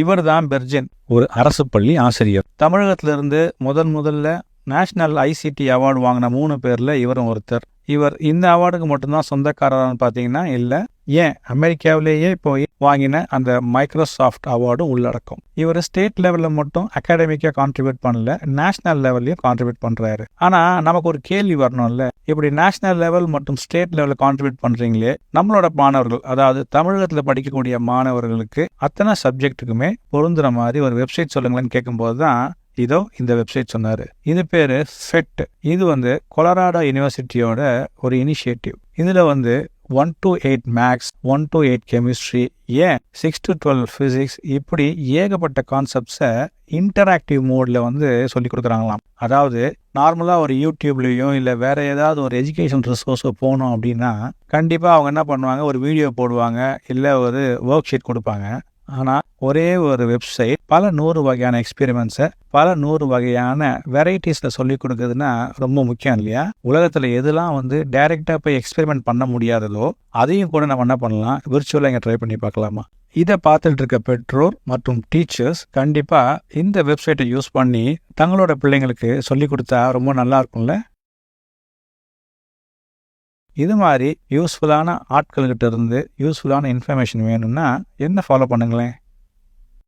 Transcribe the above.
இவர் தான் பெர்ஜின், ஒரு அரசு பள்ளி ஆசிரியர். தமிழகத்திலிருந்து முதல்ல நேஷனல் ஐசிடி அவார்டு வாங்கின 3 பேர்ல இவரும் ஒருத்தர். இவர் இந்த அவார்டுக்கு மட்டும்தான் சொந்தக்காரர்னு பார்த்தீங்கன்னா இல்லை, ஏன் அமெரிக்காவிலேயே போய் வாங்கின அந்த மைக்ரோசாஃப்ட் அவார்டும் உள்ளடக்கும். இவர் ஸ்டேட் லெவலில் மட்டும் அகாடமிக்காக கான்ட்ரிபியூட் பண்ணல, நேஷனல் லெவல்லையும் கான்ட்ரிபியூட் பண்ணுறாரு. ஆனால் நமக்கு ஒரு கேள்வி வரணும்ல, இப்படி நேஷனல் லெவல் மற்றும் ஸ்டேட் லெவலில் கான்ட்ரிபியூட் பண்ணுறீங்களே, நம்மளோட மாணவர்கள், அதாவது தமிழகத்தில் படிக்கக்கூடிய மாணவர்களுக்கு அத்தனை சப்ஜெக்ட்டுக்குமே பொருந்துற மாதிரி ஒரு வெப்சைட் சொல்லுங்களேன்னு கேட்கும்போது தான் இதோ இந்த வெப்சைட் சொன்னாரு. இது பேரு FET. இது கொலராடோ யூனிவர்சிட்டியோட ஒரு இனிஷியேட்டிவ். இதுல 1 to 8 மேக்ஸ், 1 to 8 கெமிஸ்ட்ரி, ஏன் 6 to 12 பிசிக்ஸ், இப்படி ஏகப்பட்ட கான்செப்ட்ஸை இன்டராக்டிவ் மோட்ல சொல்லி கொடுக்குறாங்களாம். அதாவது நார்மலா ஒரு யூடியூப்லயும் இல்ல வேற ஏதாவது ஒரு எஜுகேஷன் ரிசோர்ஸ் போனோம் அப்படின்னா கண்டிப்பா அவங்க என்ன பண்ணுவாங்க, ஒரு வீடியோ போடுவாங்க, இல்ல ஒரு ஒர்க் ஷீட் கொடுப்பாங்க. ஆனால் ஒரே ஒரு வெப்சைட் பல 100 வகையான எக்ஸ்பெரிமெண்ட்ஸை பல 100 வகையான வெரைட்டிஸில் சொல்லி கொடுக்குதுன்னா ரொம்ப முக்கியம் இல்லையா? உலகத்தில் எதெல்லாம் டைரெக்டாக போய் எக்ஸ்பெரிமெண்ட் பண்ண முடியாததோ அதையும் கூட நம்ம என்ன பண்ணலாம், விர்ச்சுவலாக இங்கே ட்ரை பண்ணி பார்க்கலாமா? இதை பார்த்துட்டு இருக்க பெற்றோர் மற்றும் டீச்சர்ஸ் கண்டிப்பாக இந்த வெப்சைட்டை யூஸ் பண்ணி தங்களோட பிள்ளைங்களுக்கு சொல்லி கொடுத்தா ரொம்ப நல்லா இருக்கும்ல. இது மாதிரி யூஸ்ஃபுல்லான ஆட்கள்கிட்ட இருந்து யூஸ்ஃபுல்லான இன்ஃபர்மேஷன் வேணும்னா என்ன ஃபாலோ பண்ணுங்களேன்.